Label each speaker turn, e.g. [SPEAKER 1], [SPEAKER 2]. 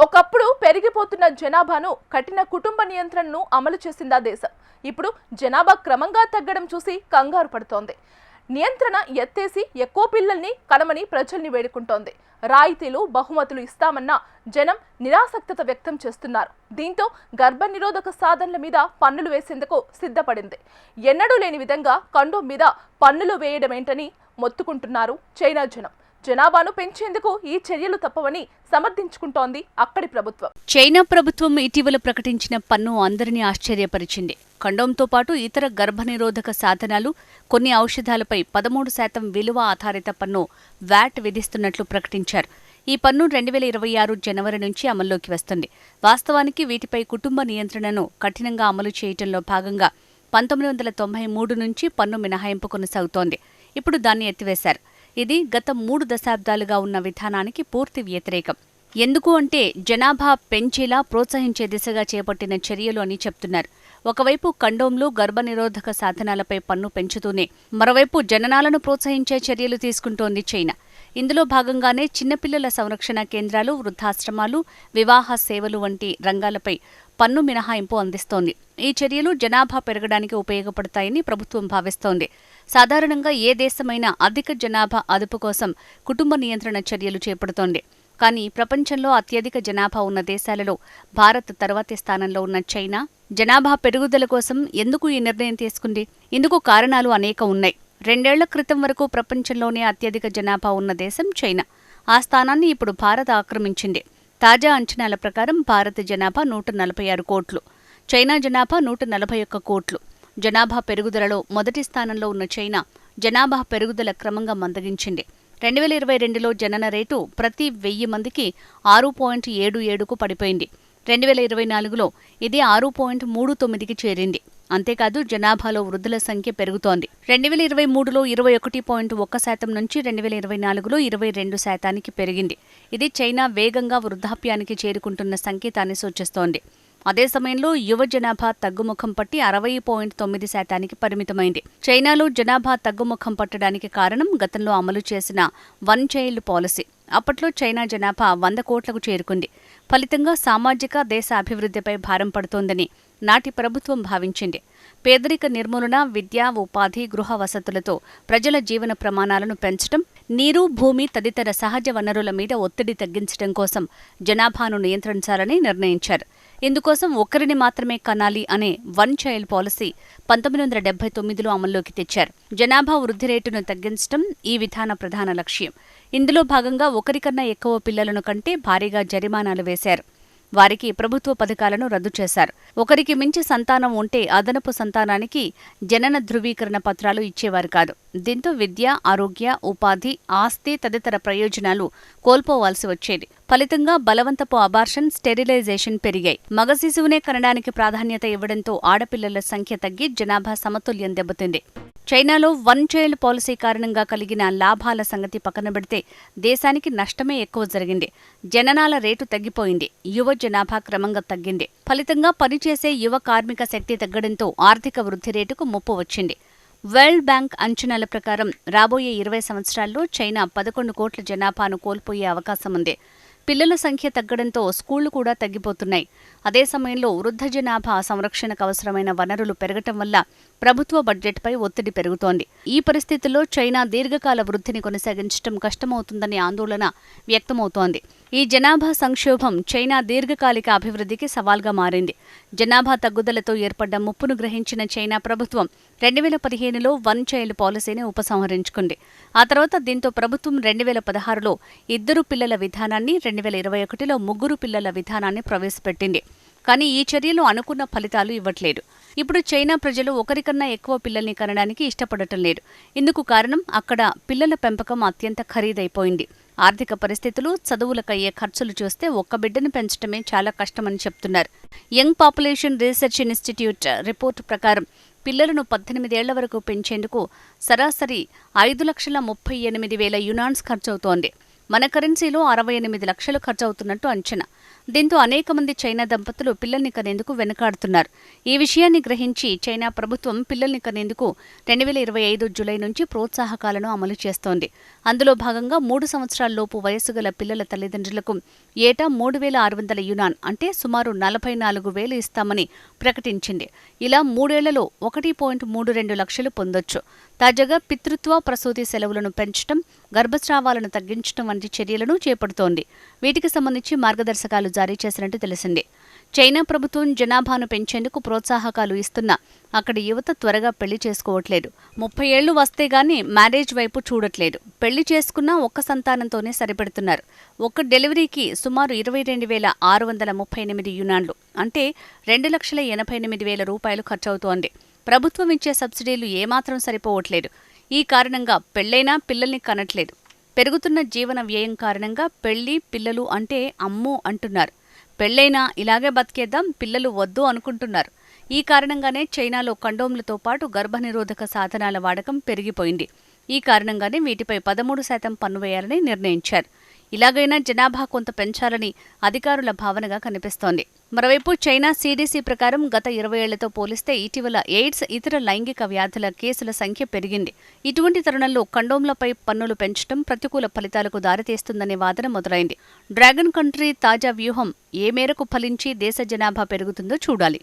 [SPEAKER 1] ఒకప్పుడు పెరిగిపోతున్న జనాభాను కఠిన కుటుంబ నియంత్రణను అమలు చేసిందా దేశం. ఇప్పుడు జనాభా క్రమంగా తగ్గడం చూసి కంగారు పడుతోంది. నియంత్రణ ఎత్తేసి ఎక్కువ పిల్లల్ని కనమని ప్రజల్ని వేడుకుంటోంది. రాయితీలు బహుమతులు ఇస్తామన్న జనం నిరాసక్తత వ్యక్తం చేస్తున్నారు. దీంతో గర్భనిరోధక సాధనల మీద పన్నులు వేసేందుకు సిద్ధపడింది. ఎన్నడూ లేని విధంగా కండోమ్ మీద పన్నులు వేయడమేంటని మొత్తుకుంటున్నారు చైనా జనం. జనాభాను పెంచేందుకు ఈ చర్యలు తప్పవని సమర్థించుకుంటోంది అక్కడి ప్రభుత్వం.
[SPEAKER 2] చైనా ప్రభుత్వం ఇటీవల ప్రకటించిన పన్ను అందరినీ ఆశ్చర్యపరిచింది. కండోంతో పాటు ఇతర గర్భనిరోధక సాధనాలు, కొన్ని ఔషధాలపై 13% విలువ ఆధారిత పన్ను వ్యాట్ విధిస్తున్నట్లు ప్రకటించారు. ఈ పన్ను 2026 జనవరి నుంచి అమల్లోకి వస్తుంది. వాస్తవానికి వీటిపై కుటుంబ నియంత్రణను కఠినంగా అమలు చేయటంలో భాగంగా 1993 నుంచి పన్ను మినహాయింపు కొనసాగుతోంది. ఇప్పుడు దాన్ని ఎత్తివేశారు. ఇది గత 3 దశాబ్దాలుగా ఉన్న విధానానికి పూర్తి వ్యతిరేకం. ఎందుకు అంటే జనాభా పెంచేలా ప్రోత్సహించే దిశగా చేపట్టిన చర్యలు అని చెప్తున్నారు. ఒకవైపు కండోంలు, గర్భనిరోధక సాధనాలపై పన్ను పెంచుతూనే మరోవైపు జననాలను ప్రోత్సహించే చర్యలు తీసుకుంటోంది చైనా. ఇందులో భాగంగానే చిన్నపిల్లల సంరక్షణ కేంద్రాలు, వృద్ధాశ్రమాలు, వివాహ సేవలు వంటి రంగాలపై పన్ను మినహాయింపు అందిస్తోంది. ఈ చర్యలు జనాభా పెరగడానికి ఉపయోగపడతాయని ప్రభుత్వం భావిస్తోంది. సాధారణంగా ఏ దేశమైనా అధిక జనాభా అదుపు కోసం కుటుంబ నియంత్రణ చర్యలు చేపడుతోంది. కానీ ప్రపంచంలో అత్యధిక జనాభా ఉన్న దేశాలలో భారత్ తర్వాతి స్థానంలో ఉన్న చైనా జనాభా పెరుగుదల కోసం ఎందుకు ఈ నిర్ణయం తీసుకుంది? ఇందుకు కారణాలు అనేకం ఉన్నాయి. 2 ఏళ్ల క్రితం వరకు ప్రపంచంలోనే అత్యధిక జనాభా ఉన్న దేశం చైనా. ఆ స్థానాన్ని ఇప్పుడు భారత్ ఆక్రమించింది. తాజా అంచనాల ప్రకారం భారత జనాభా 146 కోట్లు, చైనా జనాభా 141 కోట్లు. జనాభా పెరుగుదలలో మొదటి స్థానంలో ఉన్న చైనా జనాభా పెరుగుదల క్రమంగా మందగించింది. 2022లో జనన రేటు ప్రతి 1000 మందికి 6.77కు పడిపోయింది. 2024లో ఇది 6.39కి చేరింది. అంతేకాదు జనాభాలో వృద్ధుల సంఖ్య పెరుగుతోంది. 2023లో 21.1% నుంచి 2024లో 22%కి పెరిగింది. ఇది చైనా వేగంగా వృద్ధాప్యానికి చేరుకుంటున్న సంకేతాన్ని సూచిస్తోంది. అదే సమయంలో యువ జనాభా తగ్గుముఖం పట్టి 60.9%కి పరిమితమైంది. చైనాలో జనాభా తగ్గుముఖం పట్టడానికి కారణం గతంలో అమలు చేసిన వన్ చైల్డ్ పాలసీ. అప్పట్లో చైనా జనాభా 100 కోట్లకు చేరుకుంది. ఫలితంగా సామాజిక, దేశ అభివృద్ధిపై భారం పడుతోందని నాటి ప్రభుత్వం భావించింది. పేదరిక నిర్మూలన, విద్య, ఉపాధి, గృహ వసతులతో ప్రజల జీవన ప్రమాణాలను పెంచడం, నీరు, భూమి తదితర సహజ వనరుల మీద ఒత్తిడి తగ్గించడం కోసం జనాభాను నియంత్రించాలని నిర్ణయించారు. ఇందుకోసం ఒక్కరిని మాత్రమే కనాలి అనే వన్ చైల్డ్ పాలసీ 1979లో అమల్లోకి తెచ్చారు. జనాభా వృద్ధి రేటును తగ్గించడం ఈ విధాన ప్రధాన లక్ష్యం. ఇందులో భాగంగా ఒకరికన్నా ఎక్కువ పిల్లలను కంటే భారీగా జరిమానాలు వేశారు. వారికి ప్రభుత్వ పథకాలను రద్దు చేశారు. ఒకరికి మించి సంతానం ఉంటే అదనపు సంతానానికి జనన ధృవీకరణ పత్రాలు ఇచ్చేవారు కాదు. దీంతో విద్య, ఆరోగ్య, ఉపాధి, ఆస్తి తదితర ప్రయోజనాలు కోల్పోవాల్సి వచ్చేది. ఫలితంగా బలవంతపు అబార్షన్, స్టెరిలైజేషన్ పెరిగాయి. మగ శిశువునే కనడానికి ప్రాధాన్యత ఇవ్వడంతో ఆడపిల్లల సంఖ్య తగ్గి జనాభా సమతుల్యం దెబ్బతింది. చైనాలో వన్ చైల్డ్ పాలసీ కారణంగా కలిగిన లాభాల సంగతి పక్కనబెడితే దేశానికి నష్టమే ఎక్కువ జరిగింది. జననాల రేటు తగ్గిపోయింది. యువ జనాభా క్రమంగా తగ్గింది. ఫలితంగా పనిచేసే యువ కార్మిక శక్తి తగ్గడంతో ఆర్థిక వృద్ధి రేటుకు ముప్పు వచ్చింది. వరల్డ్ బ్యాంక్ అంచనాల ప్రకారం రాబోయే 20 సంవత్సరాల్లో చైనా 11 కోట్ల జనాభాను కోల్పోయే అవకాశం ఉంది. పిల్లల సంఖ్య తగ్గడంతో స్కూళ్లు కూడా తగ్గిపోతున్నాయి. అదే సమయంలో వృద్ధ జనాభా సంరక్షణకు అవసరమైన వనరులు పెరగటం వల్ల ప్రభుత్వ బడ్జెట్పై ఒత్తిడి పెరుగుతోంది. ఈ పరిస్థితుల్లో చైనా దీర్ఘకాల వృద్ధిని కొనసాగించడం కష్టమవుతుందనే ఆందోళన వ్యక్తమవుతోంది. ఈ జనాభా సంక్షోభం చైనా దీర్ఘకాలిక అభివృద్ధికి సవాల్గా మారింది. జనాభా తగ్గుదలతో ఏర్పడ్డ ముప్పును గ్రహించిన చైనా ప్రభుత్వం 2015లో వన్ చైల్డ్ పాలసీని ఉపసంహరించుకుంది. ఆ తర్వాత దీంతో ప్రభుత్వం 2016లో 2 పిల్లల విధానాన్ని, 2021లో 3 పిల్లల విధానాన్ని ప్రవేశపెట్టింది. కానీ ఈ చర్యలు అనుకున్న ఫలితాలు ఇవ్వట్లేదు. ఇప్పుడు చైనా ప్రజలు ఒకరికన్నా ఎక్కువ పిల్లల్ని కనడానికి ఇష్టపడటం లేదు. ఇందుకు కారణం అక్కడ పిల్లల పెంపకం అత్యంత ఖరీదైపోయింది. ఆర్థిక పరిస్థితులు, చదువులకయ్యే ఖర్చులు చూస్తే ఒక్క బిడ్డను పెంచడమే చాలా కష్టమని చెప్తున్నారు. Young population research institute report ప్రకారం పిల్లలను 18 ఏళ్ల వరకు పెంచేందుకు సరాసరి 5,38,000 యునాన్స్ ఖర్చవుతోంది. మన కరెన్సీలో 68 లక్షలు ఖర్చవుతున్నట్టు అంచనా. దీంతో అనేక మంది చైనా దంపతులు పిల్లల్ని కనేందుకు వెనుకాడుతున్నారు. ఈ విషయాన్ని గ్రహించి చైనా ప్రభుత్వం పిల్లల్ని కనేందుకు 2025 జూలై నుంచి ప్రోత్సాహకాలను అమలు చేస్తోంది. అందులో భాగంగా 3 సంవత్సరాల్లోపు వయస్సు గల పిల్లల తల్లిదండ్రులకు ఏటా 3,600 యునాన్ అంటే సుమారు 44,000 ఇస్తామని ప్రకటించింది. ఇలా 3 ఏళ్లలో 1.32 లక్షలు పొందొచ్చు. తాజాగా పితృత్వ ప్రసూతి సెలవులను పెంచడం, గర్భస్రావాలను తగ్గించడం వంటి చర్యలను చేపడుతోంది. వీటికి సంబంధించి మార్గదర్శకాలు జారీ చేసినట్టు తెలిసింది. చైనా ప్రభుత్వం జనాభాను పెంచేందుకు ప్రోత్సాహకాలు ఇస్తున్నా అక్కడి యువత త్వరగా పెళ్లి చేసుకోవట్లేదు. 30 ఏళ్లు వస్తే గానీ మ్యారేజ్ వైపు చూడట్లేదు. పెళ్లి చేసుకున్నా ఒక్క సంతానంతోనే సరిపెడుతున్నారు. ఒక్క డెలివరీకి సుమారు 22,638 యునాన్లు అంటే 2,88,000 రూపాయలు ఖర్చవుతోంది. ప్రభుత్వం ఇచ్చే సబ్సిడీలు ఏమాత్రం సరిపోవట్లేదు. ఈ కారణంగా పెళ్లైనా పిల్లల్ని కనట్లేదు. పెరుగుతున్న జీవన వ్యయం కారణంగా పెళ్లి, పిల్లలు అంటే అమ్మో అంటున్నారు. పెళ్లైనా ఇలాగే బతికేద్దాం, పిల్లలు వద్దు అనుకుంటున్నారు. ఈ కారణంగానే చైనాలో కండోమ్లతో పాటు గర్భనిరోధక సాధనాల వాడకం పెరిగిపోయింది. ఈ కారణంగానే వీటిపై 13% పన్ను వేయాలని నిర్ణయించారు. ఇలాగైనా జనాభా కొంత పెంచాలని అధికారుల భావనగా కనిపిస్తోంది. మరోవైపు చైనా CDC ప్రకారం గత 20 ఏళ్లతో పోలిస్తే ఇటీవల ఎయిడ్స్, ఇతర లైంగిక వ్యాధుల కేసుల సంఖ్య పెరిగింది. ఇటువంటి తరుణంలో కండోమ్లపై పన్నులు పెంచడం ప్రతికూల ఫలితాలకు దారితీస్తుందనే వాదన మొదలైంది. డ్రాగన్ కంట్రీ తాజా వ్యూహం ఏ మేరకు ఫలించి దేశ జనాభా పెరుగుతుందో చూడాలి.